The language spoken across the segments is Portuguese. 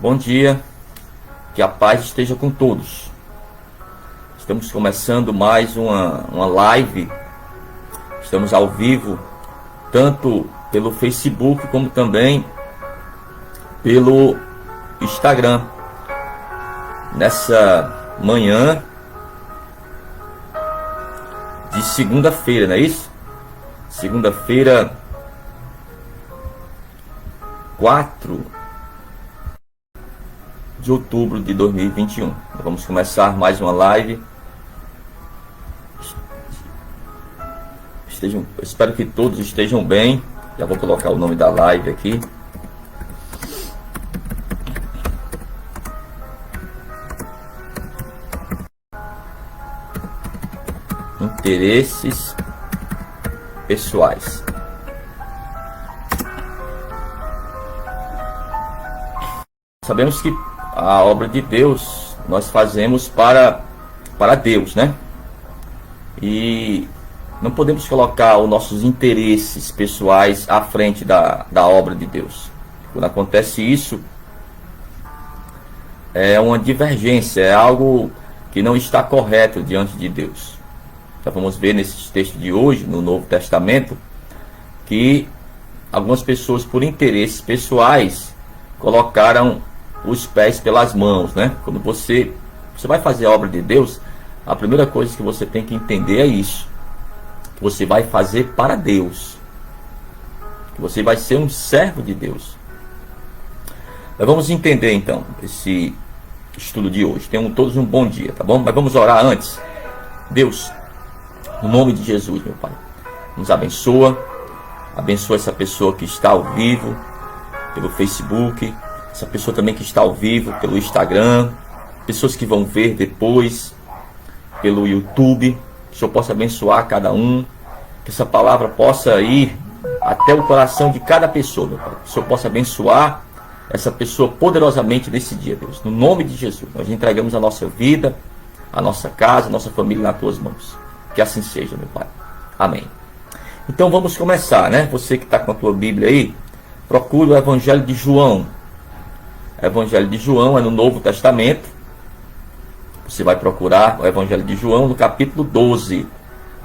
Bom dia, que a paz esteja com todos. Estamos começando mais uma live. Estamos ao vivo, tanto pelo Facebook como também pelo Instagram. Nessa manhã de segunda-feira, não é isso? Segunda-feira, 4 de outubro de 2021. Vamos começar mais uma live. Espero que todos estejam bem. Já vou colocar o nome da live aqui. Interesses pessoais. Sabemos que a obra de Deus nós fazemos para Deus, né? E não podemos colocar os nossos interesses pessoais à frente da obra de Deus. Quando acontece isso, é uma divergência, é algo que não está correto diante de Deus. Já vamos ver nesse texto de hoje, no Novo Testamento, que algumas pessoas, por interesses pessoais, colocaram os pés pelas mãos, né? Quando você vai fazer a obra de Deus, a primeira coisa que você tem que entender é isso. Que você vai fazer para Deus. Que você vai ser um servo de Deus. Mas vamos entender então esse estudo de hoje. Tenham todos um bom dia, tá bom? Mas vamos orar antes. Deus, no nome de Jesus, meu Pai, nos abençoa. Abençoa essa pessoa que está ao vivo pelo Facebook, essa pessoa também que está ao vivo pelo Instagram, pessoas que vão ver depois pelo YouTube. Que o Senhor possa abençoar cada um, que essa palavra possa ir até o coração de cada pessoa, meu Pai. Que o Senhor possa abençoar essa pessoa poderosamente nesse dia, Deus. No nome de Jesus, nós entregamos a nossa vida, a nossa casa, a nossa família nas Tuas mãos. Que assim seja, meu Pai. Amém. Então vamos começar, né? Você que está com a tua Bíblia aí, procure o Evangelho de João. O Evangelho de João é no Novo Testamento. Você vai procurar o Evangelho de João no capítulo 12.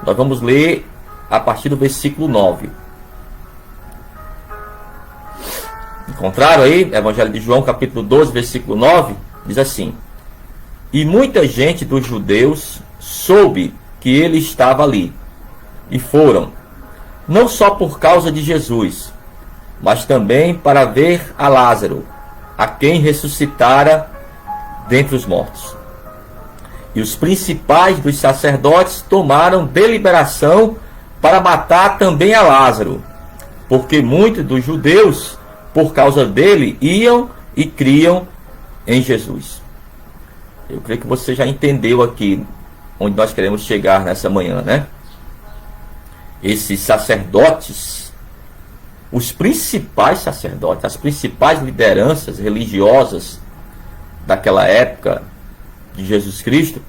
Nós vamos ler a partir do versículo 9. Encontraram aí? Evangelho de João, capítulo 12, versículo 9. Diz assim: E muita gente dos judeus soube que ele estava ali. E foram, não só por causa de Jesus, mas também para ver a Lázaro, a quem ressuscitara dentre os mortos. E os principais dos sacerdotes tomaram deliberação para matar também a Lázaro, porque muitos dos judeus, por causa dele, iam e criam em Jesus. Eu creio que você já entendeu aqui onde nós queremos chegar nessa manhã, né? Esses sacerdotes, os principais sacerdotes, as principais lideranças religiosas daquela época de Jesus Cristo,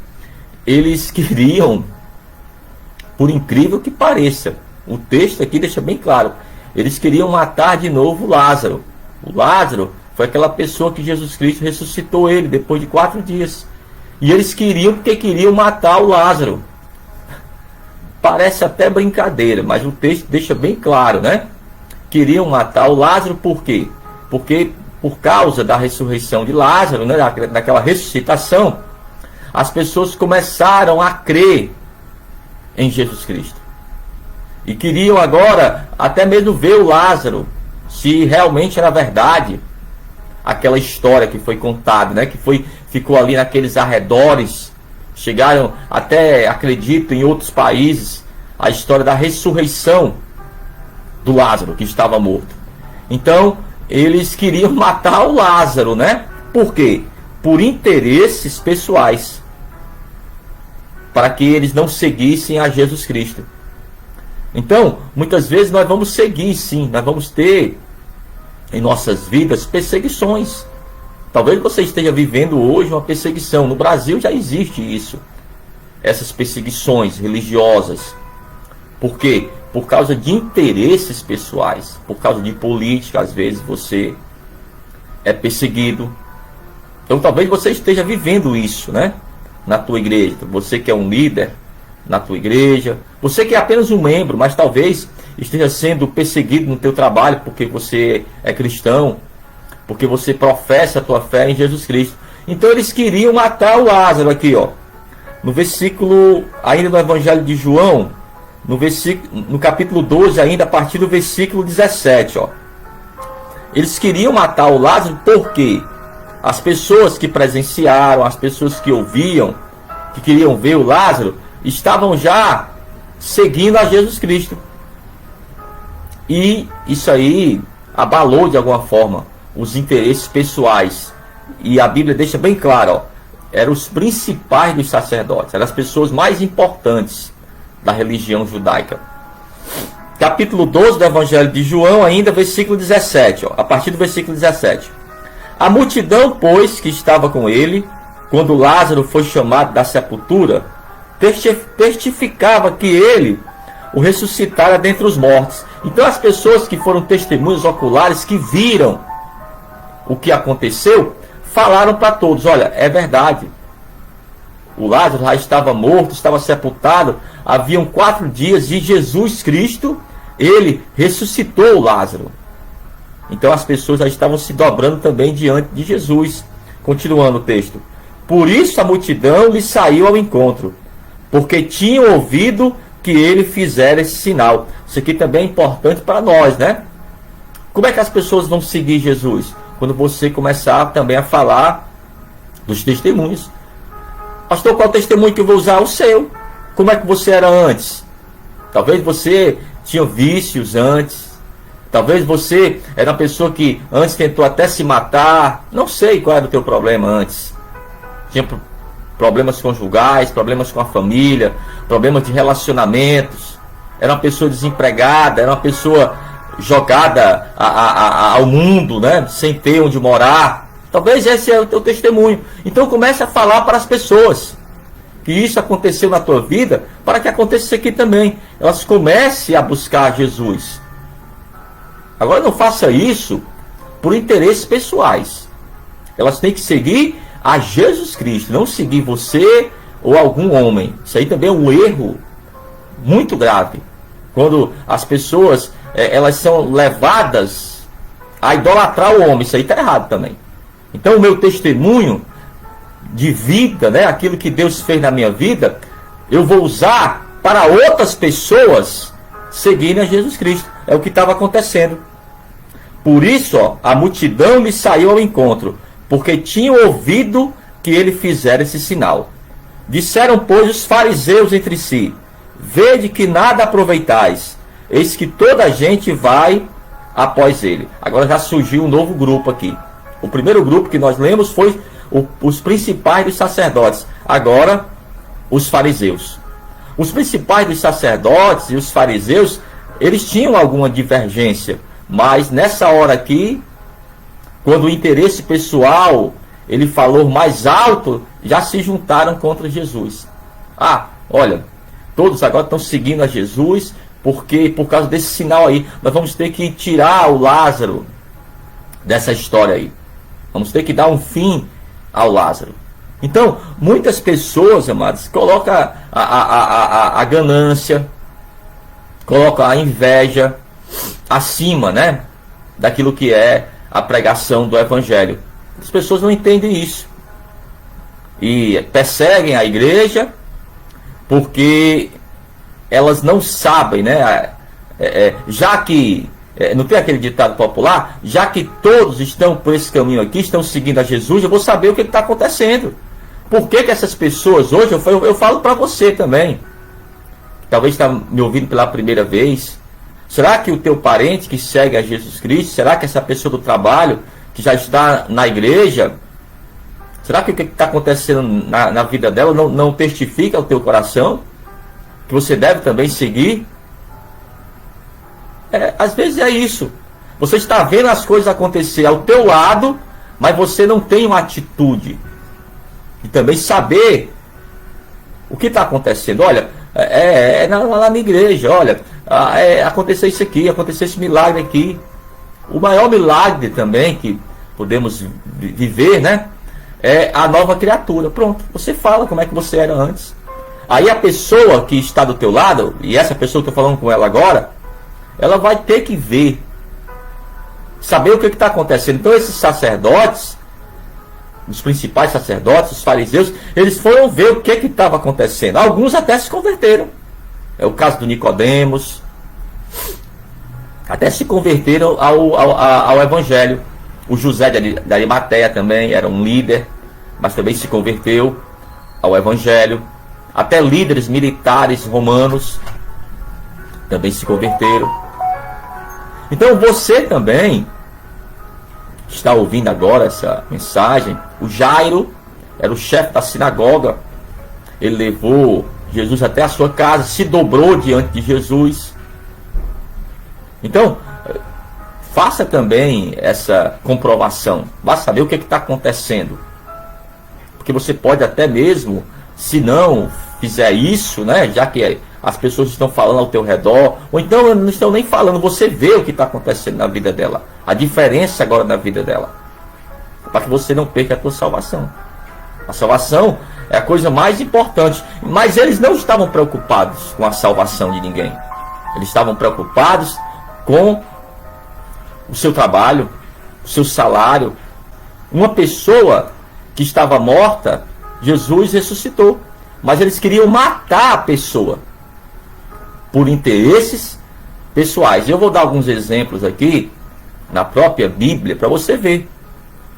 eles queriam, por incrível que pareça, o texto aqui deixa bem claro, eles queriam matar de novo Lázaro. O Lázaro foi aquela pessoa que Jesus Cristo ressuscitou ele depois de 4 dias. E eles queriam, porque queriam matar o Lázaro. Parece até brincadeira, mas o texto deixa bem claro, né? Queriam matar o Lázaro por quê? Porque por causa da ressurreição de Lázaro, né, daquela ressuscitação, as pessoas começaram a crer em Jesus Cristo. E queriam agora até mesmo ver o Lázaro, se realmente era verdade aquela história que foi contada, né, ficou ali naqueles arredores. Chegaram até, acredito, em outros países, a história da ressurreição do Lázaro, que estava morto. Então, eles queriam matar o Lázaro, né? Por quê? Por interesses pessoais. Para que eles não seguissem a Jesus Cristo. Então, muitas vezes nós vamos seguir, sim. Nós vamos ter em nossas vidas perseguições. Talvez você esteja vivendo hoje uma perseguição. No Brasil já existe isso. Essas perseguições religiosas. Por quê? Por causa de interesses pessoais. Por causa de política, às vezes você é perseguido. Então talvez você esteja vivendo isso, né? Na tua igreja. Você que é um líder na tua igreja. Você que é apenas um membro, mas talvez esteja sendo perseguido no teu trabalho porque você é cristão, porque você professa a tua fé em Jesus Cristo. Então eles queriam matar o Lázaro aqui, ó. No versículo, ainda no Evangelho de João, no capítulo 12, ainda a partir do versículo 17, ó. Eles queriam matar o Lázaro porque as pessoas que presenciaram, as pessoas que ouviam, que queriam ver o Lázaro, estavam já seguindo a Jesus Cristo. E isso aí abalou de alguma forma os interesses pessoais. E a Bíblia deixa bem claro, ó, eram os principais dos sacerdotes, eram as pessoas mais importantes da religião judaica. Capítulo 12 do Evangelho de João, ainda versículo 17, ó, a partir do versículo 17. A multidão, pois, que estava com ele, quando Lázaro foi chamado da sepultura, testificava que ele o ressuscitara dentre os mortos. Então as pessoas que foram testemunhas oculares, que viram o que aconteceu, falaram para todos: olha, é verdade, o Lázaro já estava morto, estava sepultado, haviam 4 dias, e Jesus Cristo, ele ressuscitou o Lázaro. Então as pessoas já estavam se dobrando também diante de Jesus. Continuando o texto: por isso a multidão lhe saiu ao encontro, porque tinham ouvido que ele fizera esse sinal. Isso aqui também é importante para nós, né? Como é que as pessoas vão seguir Jesus? Quando você começar também a falar dos testemunhos. Pastor, qual testemunho que eu vou usar? O seu. Como é que você era antes? Talvez você tinha vícios antes. Talvez você era uma pessoa que antes tentou até se matar. Não sei qual era o teu problema antes. Tinha problemas conjugais, problemas com a família, problemas de relacionamentos. Era uma pessoa desempregada, era uma pessoa jogada ao mundo, né? Sem ter onde morar. Talvez esse é o teu testemunho. Então comece a falar para as pessoas que isso aconteceu na tua vida, para que aconteça isso aqui também. Elas comecem a buscar Jesus. Agora não faça isso por interesses pessoais. Elas têm que seguir a Jesus Cristo, não seguir você ou algum homem. Isso aí também é um erro muito grave. Quando as pessoas elas são levadas a idolatrar o homem, isso aí está errado também. Então o meu testemunho de vida, né, aquilo que Deus fez na minha vida, eu vou usar para outras pessoas seguirem a Jesus Cristo. É o que estava acontecendo. Por isso, ó, a multidão lhe saiu ao encontro, porque tinham ouvido que ele fizera esse sinal. Disseram, pois, os fariseus entre si: vede que nada aproveitais, eis que toda a gente vai após ele. Agora já surgiu um novo grupo aqui. O primeiro grupo que nós lemos foi os principais dos sacerdotes. Agora, os fariseus. Os principais dos sacerdotes e os fariseus, eles tinham alguma divergência, mas nessa hora aqui, quando o interesse pessoal ele falou mais alto, já se juntaram contra Jesus. Ah, olha, todos agora estão seguindo a Jesus, porque por causa desse sinal aí, nós vamos ter que tirar o Lázaro dessa história aí. Vamos ter que dar um fim ao Lázaro. Então, muitas pessoas, amados, colocam a ganância, colocam a inveja acima, né, daquilo que é a pregação do Evangelho. As pessoas não entendem isso. E perseguem a igreja porque elas não sabem, né? Já que, não tem aquele ditado popular, já que todos estão por esse caminho aqui, estão seguindo a Jesus, eu vou saber o que está acontecendo. Por que essas pessoas hoje, eu falo para você também, talvez está me ouvindo pela primeira vez, será que o teu parente que segue a Jesus Cristo, será que essa pessoa do trabalho, que já está na igreja, será que o que está acontecendo na vida dela não testifica ao teu coração que você deve também seguir? Às vezes é isso. Você está vendo as coisas acontecer ao teu lado, mas você não tem uma atitude de também saber o que está acontecendo. Olha, lá na minha igreja, olha, aconteceu isso aqui, aconteceu esse milagre aqui. O maior milagre também que podemos viver, né, é a nova criatura. Pronto, você fala como é que você era antes. Aí a pessoa que está do teu lado, e essa pessoa que eu estou falando com ela agora, ela vai ter que ver, saber o que está acontecendo. Então esses sacerdotes, os principais sacerdotes, os fariseus, eles foram ver o que estava acontecendo. Alguns até se converteram. É o caso do Nicodemos. Até se converteram ao Evangelho. O José de Arimateia também era um líder, mas também se converteu ao Evangelho. Até líderes militares romanos também se converteram. Então você também está ouvindo agora essa mensagem. O Jairo era o chefe da sinagoga. Ele levou Jesus até a sua casa, se dobrou diante de Jesus. Então, faça também essa comprovação. Vá saber o que está acontecendo. Porque você pode até mesmo, se não fizer isso, né, já que as pessoas estão falando ao teu redor, ou então não estão nem falando, você vê o que está acontecendo na vida dela, a diferença agora na vida dela, para que você não perca a tua salvação. A salvação é a coisa mais importante, mas eles não estavam preocupados com a salvação de ninguém. Eles estavam preocupados com o seu trabalho, o seu salário. Uma pessoa que estava morta, Jesus ressuscitou, mas eles queriam matar a pessoa por interesses pessoais. Eu vou dar alguns exemplos aqui na própria Bíblia para você ver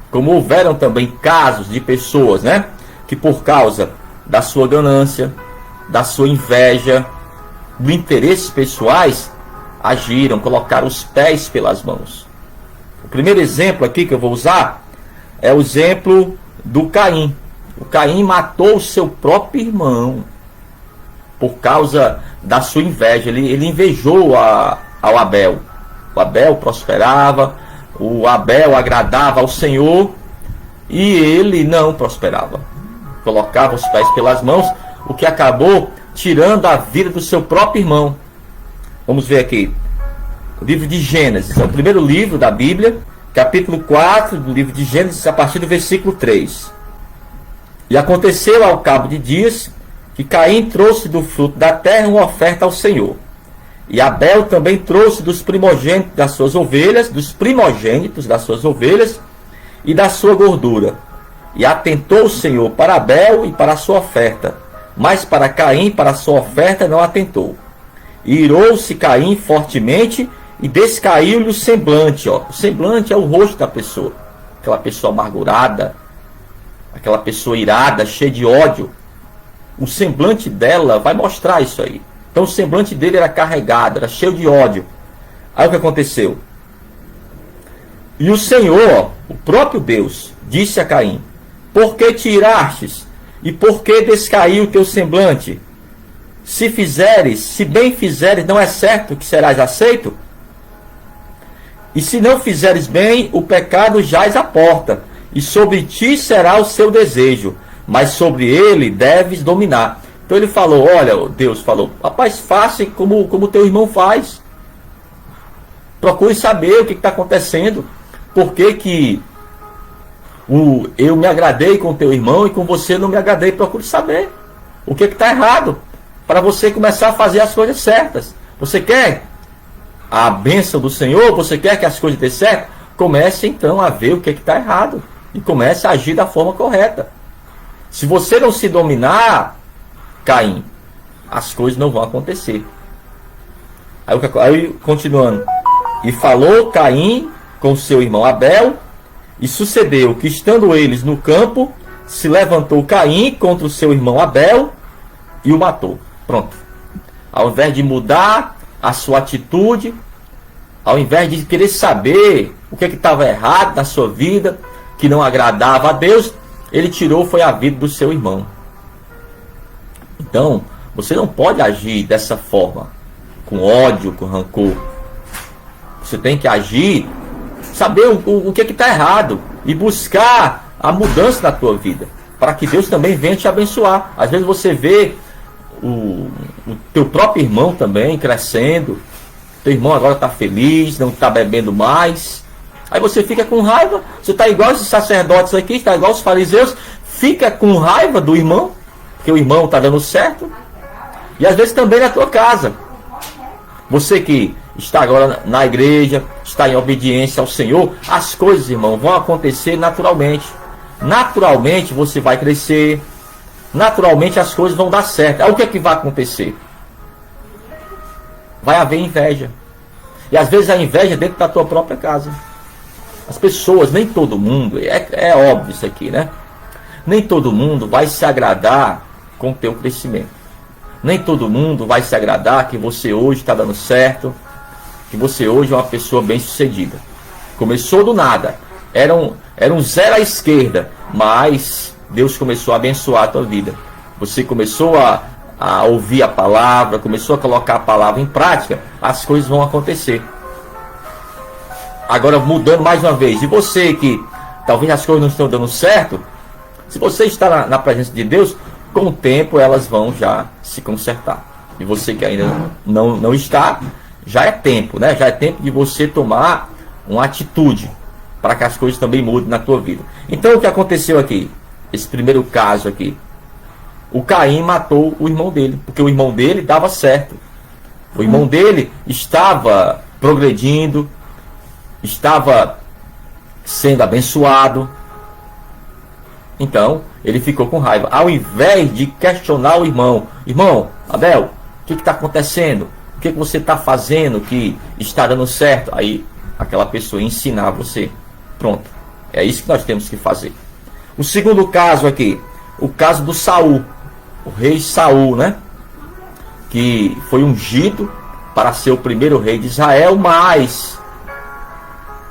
como houveram também casos de pessoas, né, que por causa da sua ganância, da sua inveja, de interesses pessoais, agiram, colocaram os pés pelas mãos. O primeiro exemplo aqui que eu vou usar é o exemplo do Caim. O Caim matou o seu próprio irmão por causa da sua inveja. Ele invejou ao Abel. O Abel prosperava, o Abel agradava ao Senhor e ele não prosperava. Colocava os pés pelas mãos, o que acabou tirando a vida do seu próprio irmão. Vamos ver aqui. O livro de Gênesis, é o primeiro livro da Bíblia, capítulo 4 do livro de Gênesis, a partir do versículo 3. E aconteceu ao cabo de dias que Caim trouxe do fruto da terra uma oferta ao Senhor. E Abel também trouxe dos primogênitos das suas ovelhas, e da sua gordura. E atentou o Senhor para Abel e para a sua oferta, mas para Caim, para a sua oferta, não atentou. E irou-se Caim fortemente e descaiu-lhe o semblante. O semblante é o rosto da pessoa, aquela pessoa amargurada, aquela pessoa irada, cheia de ódio. O semblante dela vai mostrar isso aí. Então o semblante dele era carregado, era cheio de ódio. Aí o que aconteceu? E o Senhor, o próprio Deus, disse a Caim: por que te irastes? E por que descaiu o teu semblante? Se bem fizeres, não é certo que serás aceito? E se não fizeres bem, o pecado jaz à porta, e sobre ti será o seu desejo, mas sobre ele deves dominar. Então ele falou, olha, Deus falou, rapaz, faça como teu irmão faz. Procure saber o que está acontecendo. Por que eu me agradei com teu irmão e com você não me agradei? Procure saber o que está errado, para você começar a fazer as coisas certas. Você quer a bênção do Senhor? Você quer que as coisas dêem certo? Comece então a ver o que está errado e comece a agir da forma correta. Se você não se dominar, Caim, as coisas não vão acontecer. Aí continuando. E falou Caim com seu irmão Abel, e sucedeu que, estando eles no campo, se levantou Caim contra o seu irmão Abel e o matou. Pronto. Ao invés de mudar a sua atitude, ao invés de querer saber o que estava errado na sua vida, que não agradava a Deus, ele tirou foi a vida do seu irmão. Então, você não pode agir dessa forma, com ódio, com rancor. Você tem que agir, saber o que está errado e buscar a mudança na tua vida, para que Deus também venha te abençoar. Às vezes você vê o teu próprio irmão também crescendo, teu irmão agora está feliz, não está bebendo mais, Aí você fica com raiva, você está igual esses sacerdotes aqui, está igual os fariseus, fica com raiva do irmão, porque o irmão está dando certo. E às vezes também na tua casa. Você que está agora na igreja, está em obediência ao Senhor, as coisas, irmão, vão acontecer naturalmente. Naturalmente você vai crescer, naturalmente as coisas vão dar certo. Aí o que é que vai acontecer? Vai haver inveja. E às vezes a inveja é dentro da tua própria casa. As pessoas, nem todo mundo, é óbvio isso aqui, né? Nem todo mundo vai se agradar com o teu crescimento. Nem todo mundo vai se agradar que você hoje está dando certo, que você hoje é uma pessoa bem sucedida. Começou do nada, era um zero à esquerda, mas Deus começou a abençoar a tua vida. Você começou a ouvir a palavra, começou a colocar a palavra em prática, as coisas vão acontecer. Agora, mudando mais uma vez, e você que talvez as coisas não estão dando certo, se você está na presença de Deus, com o tempo elas vão já se consertar. E você que ainda não está, já é tempo, né? Já é tempo de você tomar uma atitude para que as coisas também mudem na tua vida. Então, o que aconteceu aqui? Esse primeiro caso aqui. O Caim matou o irmão dele, porque o irmão dele dava certo. O irmão dele estava progredindo, estava sendo abençoado. Então, ele ficou com raiva. Ao invés de questionar o irmão, irmão, Abel, o que está acontecendo? O que você está fazendo que está dando certo? Aí, aquela pessoa ensinar você. Pronto. É isso que nós temos que fazer. O segundo caso aqui, o caso do Saul. O rei Saul, né? Que foi ungido para ser o primeiro rei de Israel, mas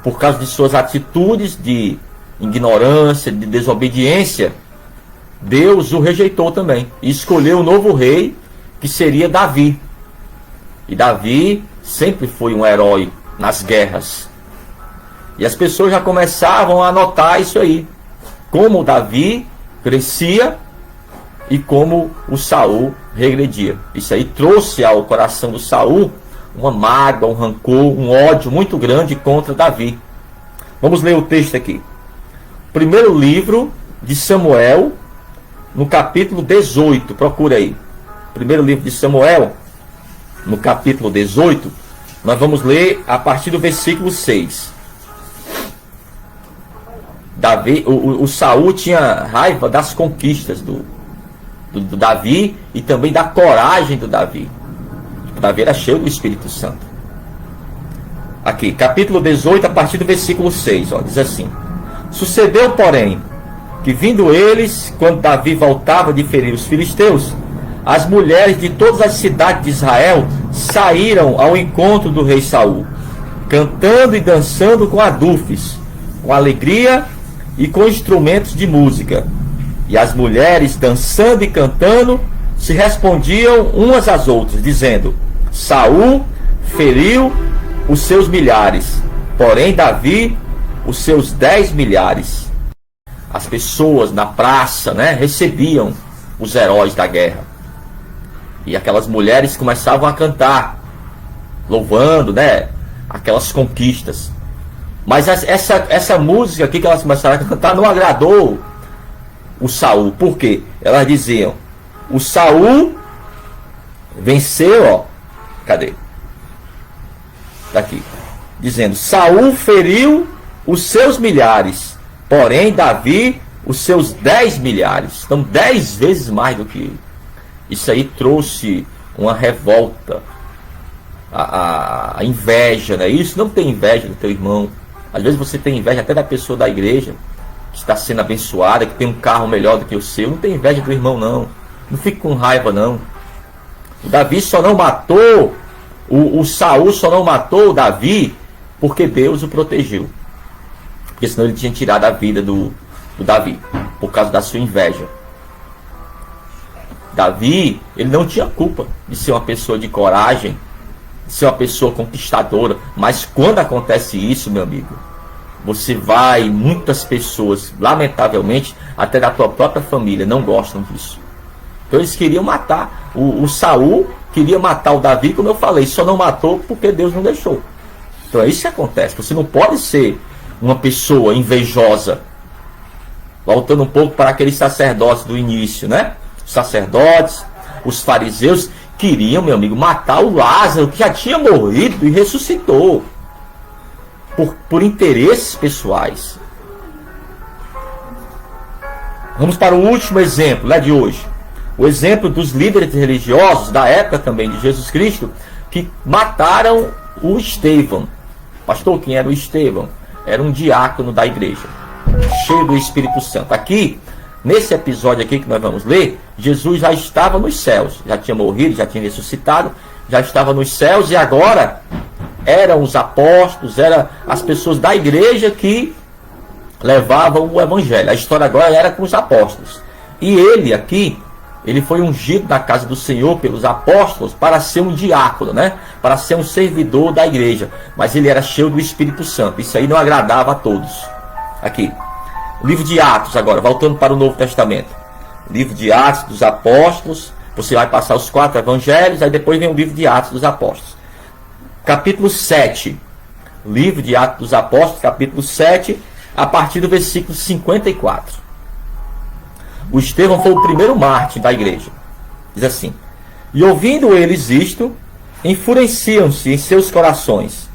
por causa de suas atitudes de ignorância, de desobediência, Deus o rejeitou também. E escolheu um novo rei, que seria Davi. E Davi sempre foi um herói nas guerras. E as pessoas já começavam a notar isso aí. Como Davi crescia e como o Saul regredia. Isso aí trouxe ao coração do Saul uma mágoa, um rancor, um ódio muito grande contra Davi. Vamos ler o texto aqui. Primeiro livro de Samuel, no capítulo 18. Procura aí. Primeiro livro de Samuel, no capítulo 18. Nós vamos ler a partir do versículo 6. Davi, o Saul tinha raiva das conquistas do Davi e também da coragem do Davi. O Davi era cheio do Espírito Santo. Aqui, capítulo 18, a partir do versículo 6, ó, diz assim: Sucedeu, porém, que vindo eles, quando Davi voltava de ferir os filisteus, as mulheres de todas as cidades de Israel saíram ao encontro do rei Saul, cantando e dançando com adufes, com alegria e com instrumentos de música. E as mulheres, dançando e cantando, se respondiam umas às outras, dizendo: Saul feriu os seus milhares, porém Davi os seus 10 milhares. As pessoas na praça, né, recebiam os heróis da guerra. E aquelas mulheres começavam a cantar, louvando, né, aquelas conquistas. Mas essa música aqui que elas começaram a cantar não agradou o Saul. Por quê? Elas diziam: o Saul venceu, ó. Cadê? Tá aqui. Dizendo: Saul feriu os seus milhares, porém Davi os seus 10 milhares. Então 10 vezes mais do que ele. Isso aí trouxe uma revolta, a inveja, né? Isso, não tem inveja do teu irmão. Às vezes você tem inveja até da pessoa da igreja que está sendo abençoada, que tem um carro melhor do que o seu. Não tem inveja do irmão, não. Não fique com raiva, não. O Davi só não matou, o Saul só não matou o Davi porque Deus o protegeu. Porque senão ele tinha tirado a vida do Davi, por causa da sua inveja. Davi, ele não tinha culpa de ser uma pessoa de coragem, de ser uma pessoa conquistadora. Mas quando acontece isso, meu amigo, muitas pessoas, lamentavelmente, até da tua própria família, não gostam disso. Então eles queriam matar. O Saul queria matar o Davi, como eu falei, só não matou porque Deus não deixou. Então é isso que acontece. Você não pode ser uma pessoa invejosa. Voltando um pouco para aqueles sacerdotes do início, né? Os sacerdotes, os fariseus queriam, meu amigo, matar o Lázaro, que já tinha morrido e ressuscitou. Por interesses pessoais. Vamos para o último exemplo, né, de hoje. O exemplo dos líderes religiosos da época também de Jesus Cristo, que mataram o Estevão. Pastor, quem era o Estevão? Era um diácono da igreja, cheio do Espírito Santo. Aqui, nesse episódio aqui que nós vamos ler, Jesus já estava nos céus, já tinha morrido, já tinha ressuscitado, já estava nos céus, e agora eram os apóstolos, eram as pessoas da igreja que levavam o evangelho. A história agora era com os apóstolos. E ele aqui, ele foi ungido na casa do Senhor pelos apóstolos para ser um diácono, né? Para ser um servidor da igreja. Mas ele era cheio do Espírito Santo. Isso aí não agradava a todos. Aqui. O livro de Atos agora, voltando para o Novo Testamento. Livro de Atos dos Apóstolos. Você vai passar os 4 evangelhos, aí depois vem o livro de Atos dos Apóstolos. Capítulo 7. Livro de Atos dos Apóstolos, capítulo 7, a partir do versículo 54. O Estevão foi o primeiro mártir da igreja. Diz assim: e ouvindo eles isto, enfureciam-se em seus corações.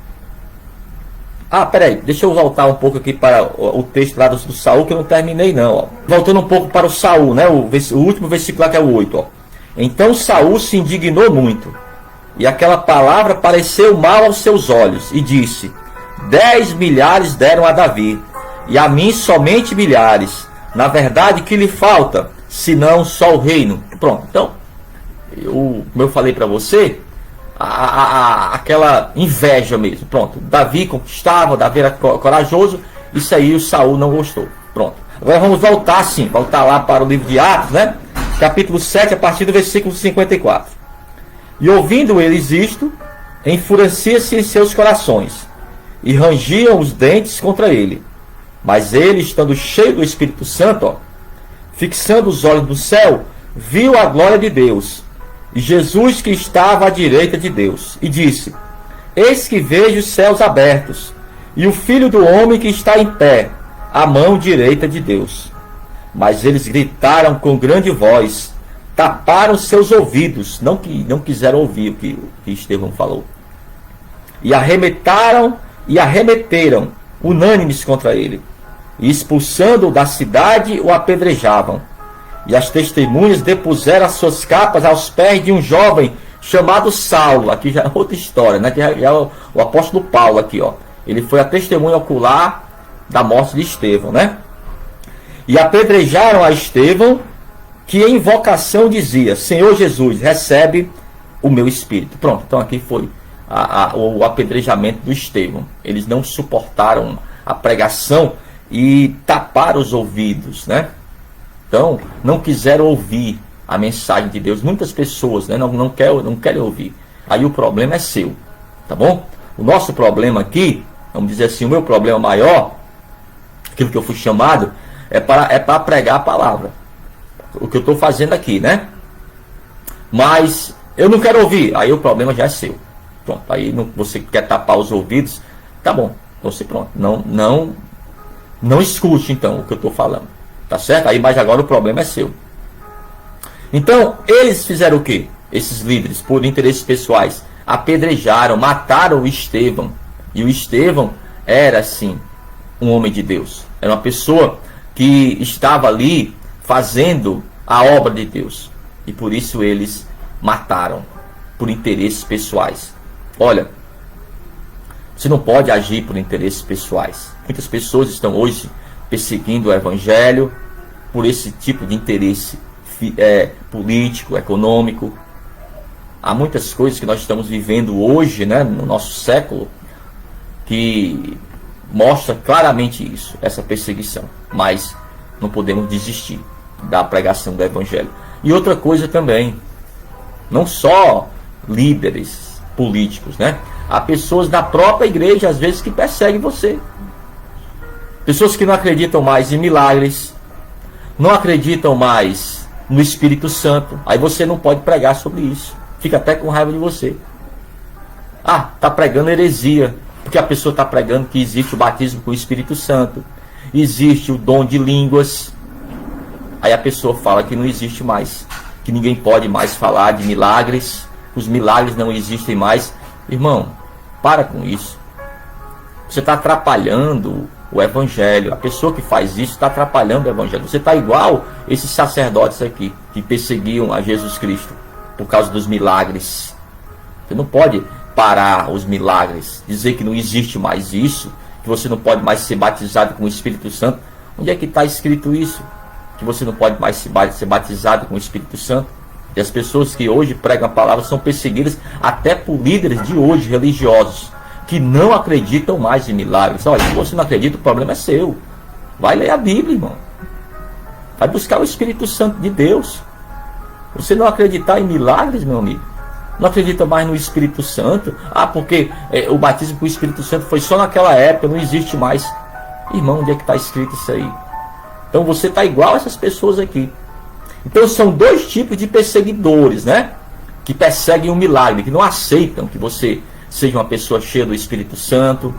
Peraí, deixa eu voltar um pouco aqui para o texto lá do Saul, que eu não terminei não. Ó. Voltando um pouco para o Saul, né? O último versículo lá, que é o 8. Ó. Então Saul se indignou muito, e aquela palavra pareceu mal aos seus olhos, e disse: 10 milhares deram a Davi, e a mim somente milhares. Na verdade, que lhe falta, senão só o reino? Pronto, então, como eu falei para você, aquela inveja mesmo. Pronto, Davi conquistava, Davi era corajoso, isso aí o Saul não gostou. Pronto, agora vamos voltar lá para o livro de Atos, né? Capítulo 7, a partir do versículo 54. E ouvindo eles isto, enfurecia-se em seus corações, e rangiam os dentes contra ele. Mas ele, estando cheio do Espírito Santo, fixando os olhos no céu, viu a glória de Deus, e Jesus que estava à direita de Deus, e disse: eis que vejo os céus abertos, e o Filho do Homem que está em pé, à mão direita de Deus. Mas eles gritaram com grande voz, taparam seus ouvidos, não quiseram ouvir o que Estevão falou, e arremeteram unânimes contra ele, e expulsando-o da cidade, o apedrejavam. E as testemunhas depuseram as suas capas aos pés de um jovem chamado Saulo. Aqui já é outra história, né? Que já é o apóstolo Paulo aqui, ó. Ele foi a testemunha ocular da morte de Estevão, né? E apedrejaram a Estevão, que em invocação dizia: Senhor Jesus, recebe o meu espírito. Pronto, então aqui foi o apedrejamento do Estevão. Eles não suportaram a pregação e taparam os ouvidos, né? Então, não quiseram ouvir a mensagem de Deus. Muitas pessoas, né, não querem ouvir. Aí o problema é seu, tá bom? O nosso problema aqui, vamos dizer assim, o meu problema maior, aquilo que eu fui chamado, é para pregar a palavra. O que eu estou fazendo aqui, né? Mas eu não quero ouvir. Aí o problema já é seu. Pronto, aí você quer tapar os ouvidos, tá bom, você pronto. Não escute então o que eu estou falando, tá certo? Aí, mas agora o problema é seu. Então, eles fizeram o quê? Esses líderes, por interesses pessoais, apedrejaram, mataram o Estevão. E o Estevão era, assim, um homem de Deus. Era uma pessoa que estava ali fazendo a obra de Deus. E por isso eles mataram, por interesses pessoais. Olha, você não pode agir por interesses pessoais. Muitas pessoas estão hoje perseguindo o evangelho por esse tipo de interesse político, econômico. Há muitas coisas que nós estamos vivendo hoje, né, no nosso século, que mostra claramente isso, essa perseguição. Mas não podemos desistir da pregação do evangelho. E outra coisa também, não só líderes políticos, né? Há pessoas da própria igreja, às vezes, que perseguem você. Pessoas que não acreditam mais em milagres, não acreditam mais no Espírito Santo. Aí você não pode pregar sobre isso. Fica até com raiva de você. Tá pregando heresia. Porque a pessoa está pregando que existe o batismo com o Espírito Santo, existe o dom de línguas. Aí a pessoa fala que não existe mais, que ninguém pode mais falar de milagres, os milagres não existem mais. Irmão, para com isso. Você está atrapalhando o Evangelho. A pessoa que faz isso está atrapalhando o Evangelho. Você está igual esses sacerdotes aqui, que perseguiam a Jesus Cristo por causa dos milagres. Você não pode parar os milagres, dizer que não existe mais isso, que você não pode mais ser batizado com o Espírito Santo. Onde é que está escrito isso? Que você não pode mais ser batizado com o Espírito Santo? E as pessoas que hoje pregam a palavra são perseguidas até por líderes de hoje, religiosos, que não acreditam mais em milagres. Olha, se você não acredita, o problema é seu. Vai ler a Bíblia, irmão. Vai buscar o Espírito Santo de Deus. Você não acreditar em milagres, meu amigo, não acredita mais no Espírito Santo, porque o batismo com o Espírito Santo foi só naquela época, não existe mais. Irmão, onde é que está escrito isso aí? Então você está igual a essas pessoas aqui. Então são dois tipos de perseguidores, né? Que perseguem o milagre, que não aceitam que você seja uma pessoa cheia do Espírito Santo.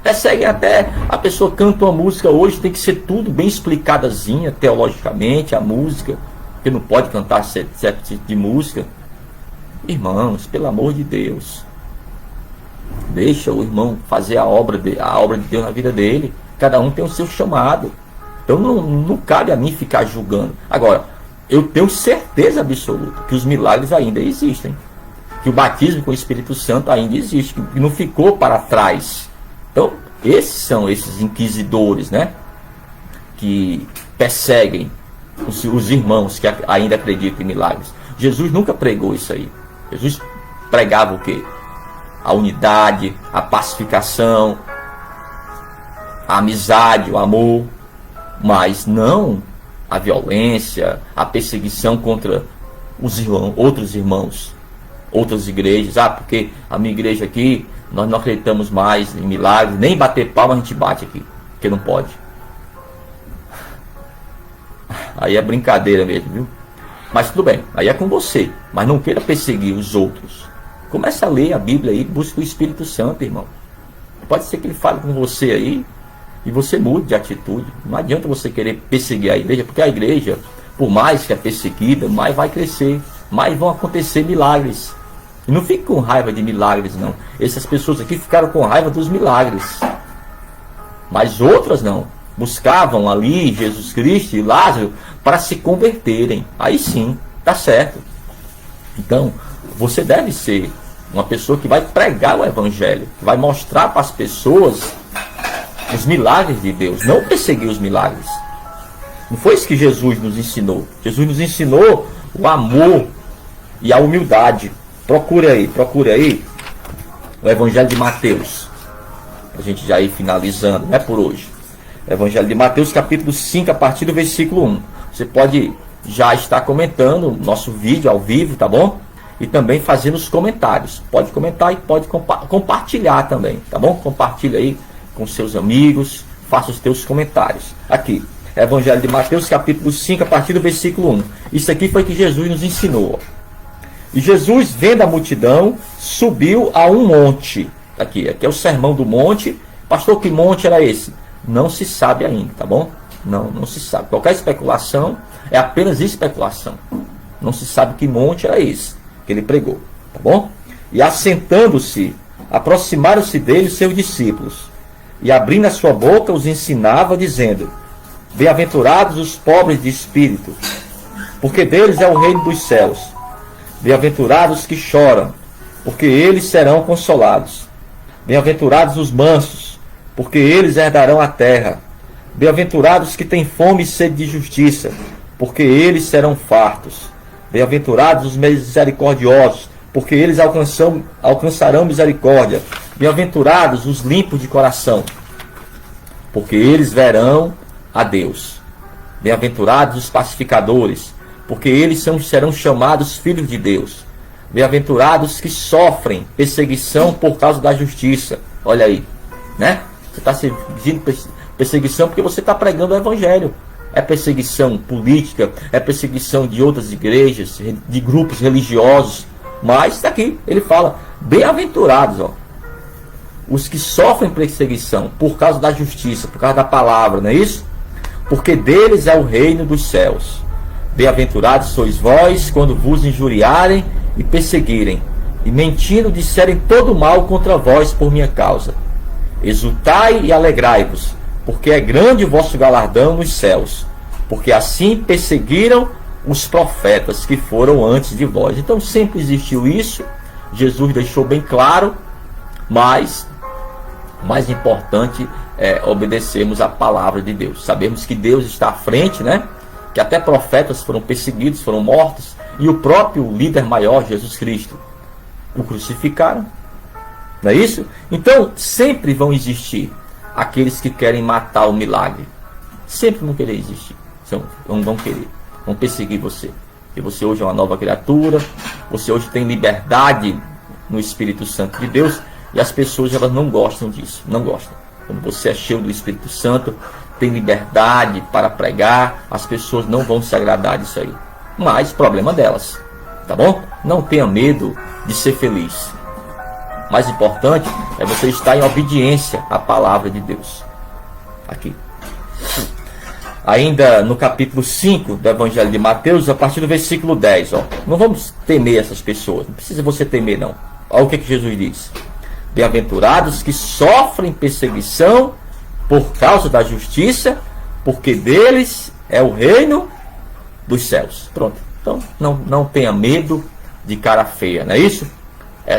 Perseguem até, a pessoa canta uma música hoje, tem que ser tudo bem explicadazinha, teologicamente, a música, porque não pode cantar certo tipo de música. Irmãos, pelo amor de Deus, deixa o irmão fazer a obra de Deus na vida dele. Cada um tem o seu chamado. Então não cabe a mim ficar julgando. Agora, eu tenho certeza absoluta que os milagres ainda existem, que o batismo com o Espírito Santo ainda existe, que não ficou para trás. Então, esses são esses inquisidores, né? Que perseguem os irmãos que ainda acreditam em milagres. Jesus nunca pregou isso aí. Jesus pregava o quê? A unidade, a pacificação, a amizade, o amor, mas não a violência, a perseguição contra os outros irmãos, outras igrejas. Porque a minha igreja aqui, nós não acreditamos mais em milagres, nem bater palma a gente bate aqui, porque não pode. Aí é brincadeira mesmo, viu? Mas tudo bem, aí é com você, mas não queira perseguir os outros. Comece a ler a Bíblia aí, busque o Espírito Santo, irmão. Pode ser que ele fale com você aí e você mude de atitude. Não adianta você querer perseguir a igreja, porque a igreja, por mais que é perseguida, mais vai crescer, mais vão acontecer milagres. E não fique com raiva de milagres, não. Essas pessoas aqui ficaram com raiva dos milagres, mas outras não. Buscavam ali Jesus Cristo e Lázaro para se converterem. Aí sim, tá certo. Então, você deve ser uma pessoa que vai pregar o Evangelho, que vai mostrar para as pessoas os milagres de Deus, não perseguir os milagres. Não foi isso que Jesus nos ensinou. Jesus nos ensinou o amor e a humildade. Procure aí o Evangelho de Mateus. A gente já ir finalizando, não é por hoje. Evangelho de Mateus, capítulo 5, a partir do versículo 1. Você pode já estar comentando nosso vídeo ao vivo, tá bom? E também fazendo os comentários. Pode comentar e pode compartilhar também, tá bom? Compartilha aí com seus amigos, faça os teus comentários. Aqui, Evangelho de Mateus, capítulo 5, a partir do versículo 1. Isso aqui foi que Jesus nos ensinou. E Jesus, vendo a multidão, subiu a um monte. Aqui é o sermão do monte. Pastor, que monte era esse? Não se sabe ainda, tá bom? Não se sabe. Qualquer especulação é apenas especulação. Não se sabe que monte era esse que ele pregou, tá bom? E assentando-se, aproximaram-se dele seus discípulos, e abrindo a sua boca os ensinava, dizendo: Bem-aventurados os pobres de espírito, porque deles é o reino dos céus. Bem-aventurados os que choram, porque eles serão consolados. Bem-aventurados os mansos, porque eles herdarão a terra. Bem-aventurados que têm fome e sede de justiça, porque eles serão fartos. Bem-aventurados os misericordiosos, porque eles alcançarão misericórdia. Bem-aventurados os limpos de coração, porque eles verão a Deus. Bem-aventurados os pacificadores, porque eles serão chamados filhos de Deus. Bem-aventurados que sofrem perseguição por causa da justiça. Olha aí, né? Você está sentindo perseguição porque você está pregando o Evangelho. É perseguição política, é perseguição de outras igrejas, de grupos religiosos. Mas está aqui, ele fala, bem-aventurados, ó. os que sofrem perseguição por causa da justiça, por causa da palavra, não é isso? Porque deles é o reino dos céus. Bem-aventurados sois vós quando vos injuriarem e perseguirem, e mentindo disserem todo mal contra vós por minha causa. Exultai e alegrai-vos, porque é grande o vosso galardão nos céus, porque assim perseguiram os profetas que foram antes de vós. Então sempre existiu isso, Jesus deixou bem claro, mas o mais importante é obedecermos a palavra de Deus. Sabemos que Deus está à frente, né? Que até profetas foram perseguidos, foram mortos, e o próprio líder maior, Jesus Cristo, o crucificaram. Não é isso? Então sempre vão existir aqueles que querem matar o milagre. Sempre vão querer existir. Não vão querer. Vão perseguir você. E você hoje é uma nova criatura. Você hoje tem liberdade no Espírito Santo de Deus. E as pessoas, elas não gostam disso. Não gostam. Quando você é cheio do Espírito Santo, tem liberdade para pregar, as pessoas não vão se agradar disso aí. Mas problema delas. Tá bom? Não tenha medo de ser feliz. O mais importante é você estar em obediência à palavra de Deus. Aqui. Ainda no capítulo 5 do Evangelho de Mateus, a partir do versículo 10. Ó. Não vamos temer essas pessoas. Não precisa você temer, não. Olha o que Jesus diz. Bem-aventurados que sofrem perseguição por causa da justiça, porque deles é o reino dos céus. Pronto. Então, não tenha medo de cara feia, não é isso?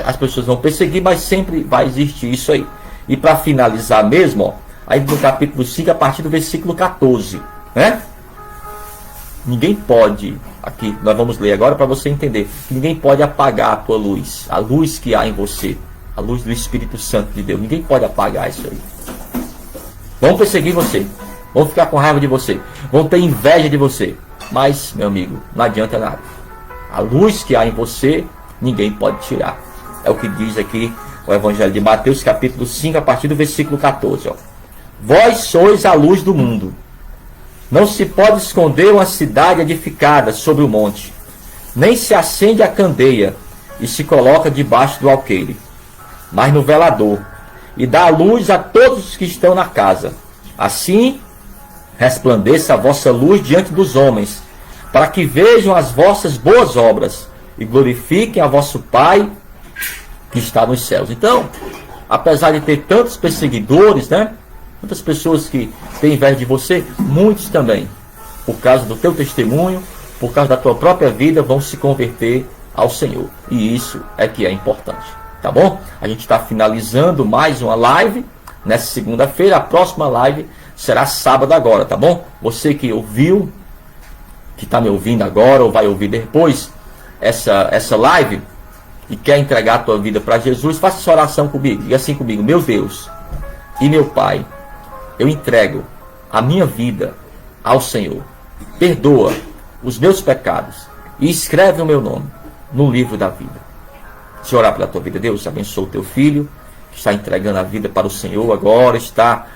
As pessoas vão perseguir, mas sempre vai existir isso aí. E para finalizar mesmo, ó, aí no capítulo 5, a partir do versículo 14, né? Ninguém pode, aqui nós vamos ler agora para você entender, ninguém pode apagar a tua luz, a luz que há em você, a luz do Espírito Santo de Deus. Ninguém pode apagar isso aí. Vão perseguir você, vão ficar com raiva de você, vão ter inveja de você, mas, meu amigo, não adianta nada. A luz que há em você, ninguém pode tirar. É o que diz aqui o Evangelho de Mateus, capítulo 5, a partir do versículo 14. Ó. Vós sois a luz do mundo. Não se pode esconder uma cidade edificada sobre o monte, nem se acende a candeia e se coloca debaixo do alqueire, mas no velador, e dá a luz a todos os que estão na casa. Assim resplandeça a vossa luz diante dos homens, para que vejam as vossas boas obras e glorifiquem a vosso Pai que está nos céus. Então, apesar de ter tantos perseguidores, né? Muitas pessoas que têm inveja de você, muitos também, por causa do teu testemunho, por causa da tua própria vida, vão se converter ao Senhor. E isso é que é importante. Tá bom? A gente está finalizando mais uma live nessa segunda-feira. A próxima live será sábado agora, tá bom? Você que ouviu, que está me ouvindo agora ou vai ouvir depois essa live e quer entregar a tua vida para Jesus, faça essa oração comigo. E assim comigo: meu Deus e meu Pai, eu entrego a minha vida ao Senhor. Perdoa os meus pecados e escreve o meu nome no livro da vida. Se orar pela tua vida, Deus abençoe o teu filho, que está entregando a vida para o Senhor agora, está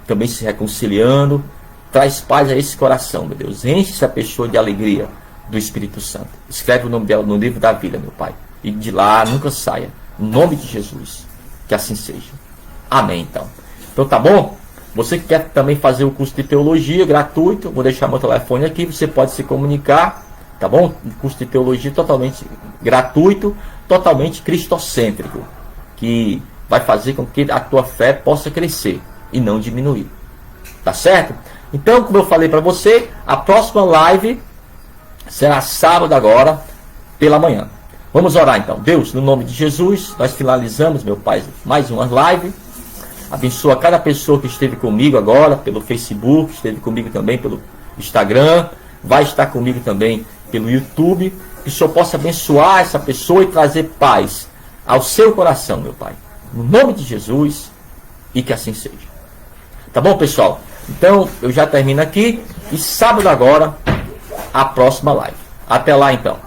também se reconciliando. Traz paz a esse coração, meu Deus. Enche essa pessoa de alegria do Espírito Santo. Escreve o nome dela no livro da vida, meu Pai. E de lá nunca saia. Em nome de Jesus. Que assim seja. Amém, então. Então tá bom? Você que quer também fazer o curso de teologia gratuito, vou deixar meu telefone aqui, você pode se comunicar, tá bom? Um curso de teologia totalmente gratuito, totalmente cristocêntrico, que vai fazer com que a tua fé possa crescer e não diminuir. Tá certo? Então, como eu falei para você, a próxima live será sábado agora, pela manhã. Vamos orar então. Deus, no nome de Jesus, nós finalizamos, meu Pai, mais uma live. Abençoa cada pessoa que esteve comigo agora pelo Facebook, esteve comigo também pelo Instagram, vai estar comigo também pelo YouTube. Que o Senhor possa abençoar essa pessoa e trazer paz ao seu coração, meu Pai. No nome de Jesus, e que assim seja. Tá bom, pessoal? Então, eu já termino aqui. E sábado agora, a próxima live. Até lá, então.